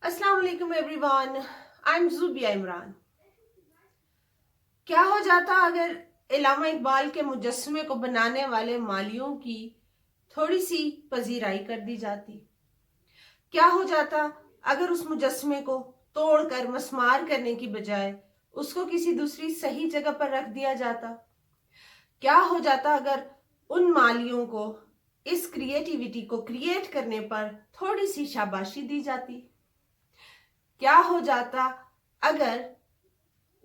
अस्सलाम वालेकुम everyone, I am Zubia Imran. क्या हो जाता अगर इल्लामा इकबाल के मुजस्समे को बनाने वाले मालियों की थोड़ी सी पजीराई कर दी जाती? क्या हो जाता अगर उस मुजस्समे को तोड़कर मस्मार करने की बजाय उसको किसी दूसरी सही जगह पर रख दिया जाता? क्या हो जाता अगर उन मालियों को इस क्रिएटिविटी को क्रिएट करने पर थोड़ी सी शाबाशी दी जाती? क्या हो जाता अगर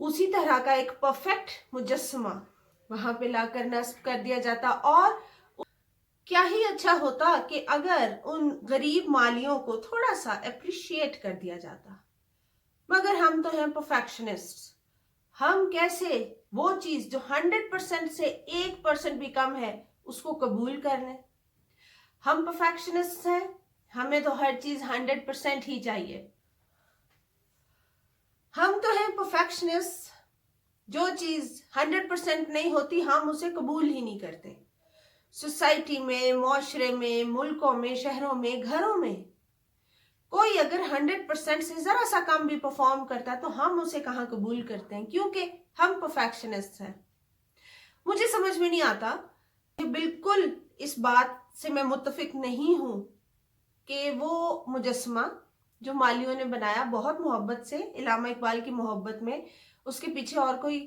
उसी तरह का एक परफेक्ट मुजस्समा वहां पे लाकर नस्ब कर दिया जाता? और क्या ही अच्छा होता कि अगर उन गरीब मालियों को थोड़ा सा अप्रिशिएट कर दिया जाता। मगर हम तो हैं परफेक्शनिस्ट। हम कैसे वो चीज जो 100% से 1% भी कम है उसको कबूल कर लें? हम परफेक्शनिस्ट हैं, हमें तो हर चीज 100% ही चाहिए। हम तो हैं परफेक्शनिस्ट, जो चीज 100% नहीं होती हम उसे कबूल ही नहीं करते। सोसाइटी में, मुआशरे में, मुल्कों में, शहरों में, घरों में कोई अगर 100% से जरा सा कम भी परफॉर्म करता है तो हम उसे कहाँ कबूल करते हैं, क्योंकि हम परफेक्शनिस्ट हैं। मुझे समझ में नहीं आता, बिल्कुल इस बात से मैं मुत्तफिक नहीं हूं कि वो मुजस्समा जो मालियों ने बनाया बहुत मोहब्बत से, इल्लामा इकबाल की मोहब्बत में, उसके पीछे और कोई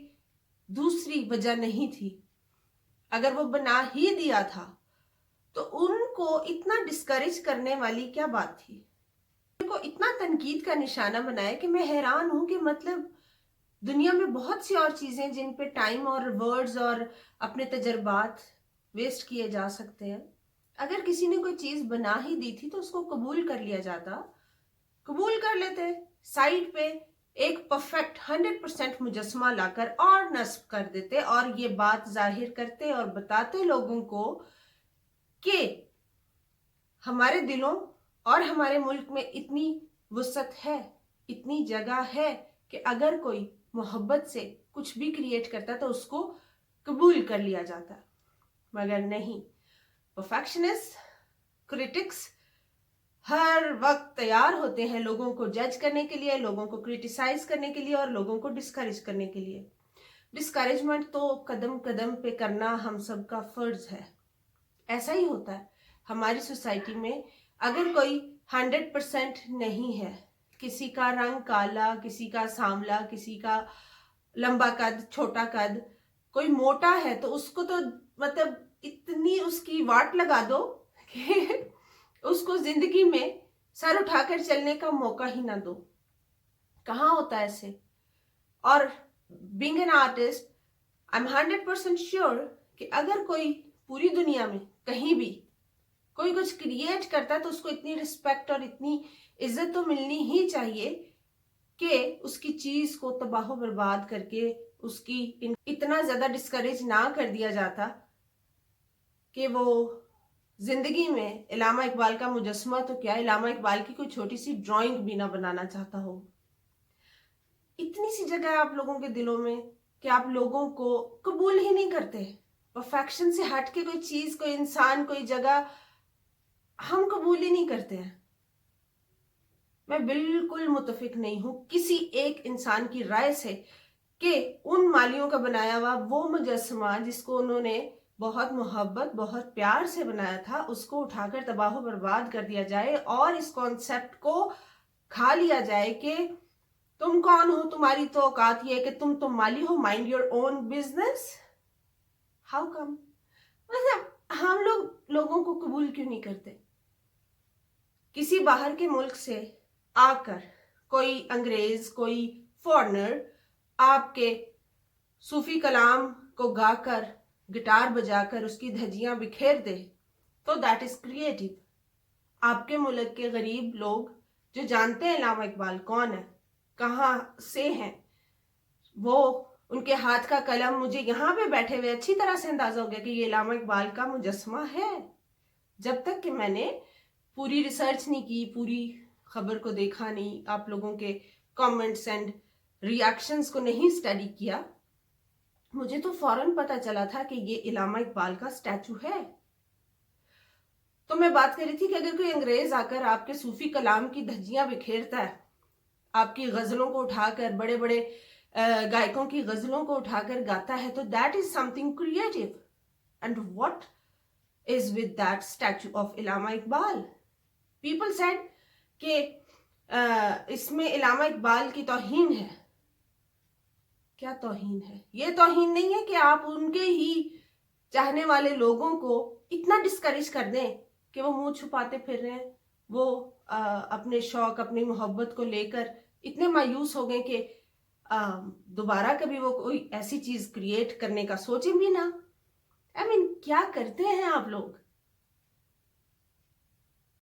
दूसरी वजह नहीं थी। अगर वो बना ही दिया था तो उनको इतना डिस्करेज करने वाली क्या बात थी? को इतना तनकीद का निशाना बनाया कि मैं हैरान हूं कि मतलब दुनिया में बहुत सी और चीजें जिन पे टाइम और वर्ड्स और अपने तजर्बात वेस्ट किए जा सकते हैं, अगर किसी ने कोई चीज बना ही दी थी तो उसको कबूल कर लिया जाता, कबूल कर लेते, साइड पे एक परफेक्ट 100% मुजस्समा लाकर और नस्ब कर देते और ये बात जाहिर करते और बताते लोगों को कि हमारे दिलों और हमारे मुल्क में इतनी वुसअत है, इतनी जगह है कि अगर कोई मोहब्बत से कुछ भी क्रिएट करता तो उसको कबूल कर लिया जाता। मगर नहीं, परफेक्शनिस्ट, क्रिटिक्स हर वक्त तैयार होते हैं लोगों को जज करने के लिए, लोगों को क्रिटिसाइज करने के लिए और लोगों को डिस्करेज करने के लिए। डिस्करेजमेंट तो कदम कदम पे करना हम सबका फर्ज है। ऐसा ही होता है हमारी सोसाइटी में। अगर कोई 100% नहीं है, किसी का रंग काला, किसी का सांवला, किसी का लंबा कद, छोटा कद, कोई मोटा है तो उसको तो मतलब इतनी उसकी वाट लगा दो कि उसको जिंदगी में सर उठाकर चलने का मौका ही ना दो। कहाँ होता है ऐसे? और being an artist, I am 100% sure कि अगर कोई पूरी दुनिया में कहीं भी कोई कुछ क्रिएट करता है तो उसको इतनी रिस्पेक्ट और इतनी इज्जत तो मिलनी ही चाहिए कि उसकी चीज को तबाह बर्बाद करके उसकी इतना ज्यादा डिस्करेज ना कर दिया जाता कि वो जिंदगी में इल्लामा इकबाल का मुजस्समा तो क्या, इल्लामा इकबाल की कोई छोटी सी ड्राइंग भी ना बनाना चाहता हो। इतनी सी जगह है आप लोगों के दिलों में कि आप लोगों को कबूल ही नहीं करते। परफेक्शन से हट के कोई चीज, कोई इंसान, कोई जगह हम कबूल ही नहीं करते हैं। मैं बिल्कुल मुत्तफिक नहीं हूं किसी एक इंसान की राय से कि उन मालियों का बनाया हुआ वो मुजस्समा जिसको उन्होंने बहुत मोहब्बत, बहुत प्यार से बनाया था, उसको उठाकर तबाह बर्बाद कर दिया जाए और इस कॉन्सेप्ट को खा लिया जाए कि तुम कौन हो, तुम्हारी तो औकात ये है कि तुम तो माली हो, mind your own business. How come? मतलब हम लोगों को कबूल क्यों नहीं करते? किसी बाहर के मुल्क से आकर कोई अंग्रेज, कोई फॉरेनर आपके सूफी कलाम को गाकर, गिटार बजाकर उसकी धज्जियां बिखेर दे तो दैट इज क्रिएटिव। आपके मुल्क के गरीब लोग जो जानते हैं इल्लामा इकबाल कौन है, कहाँ से हैं, वो उनके हाथ का कलम, मुझे यहाँ पे बैठे हुए अच्छी तरह से अंदाजा हो गया कि ये इल्लामा इकबाल का मुजस्समा है। जब तक कि मैंने पूरी रिसर्च नहीं की, पूरी खबर को देखा नहीं, आप लोगों के कमेंट्स एंड रिएक्शंस को नहीं स्टडी किया, मुझे तो फौरन पता चला था कि ये इल्लामा इकबाल का स्टैचू है। तो मैं बात कर रही थी कि अगर कोई अंग्रेज आकर आपके सूफी कलाम की धज्जियां बिखेरता है آپ کی غزلوں کو اٹھا کر, بڑے بڑے گائکوں کی غزلوں کو اٹھا کر گاتا ہے, تو that is something creative. And what is with that statue of Allama Iqbal? People said کہ اس میں علامہ اقبال کی توہین ہے. کیا توہین ہے؟ یہ توہین نہیں ہے کہ آپ ان کے ہی چاہنے والے لوگوں کو اتنا ڈسکریج کر دیں کہ وہ منہ چھپاتے پھر رہے ہیں, وہ اپنے شوق, اپنی محبت کو لے کر اتنے مایوس ہو گئے کہ دوبارہ کبھی وہ کوئی ایسی چیز کریٹ کرنے کا سوچیں بھی نہ. کیا کرتے ہیں آپ لوگ؟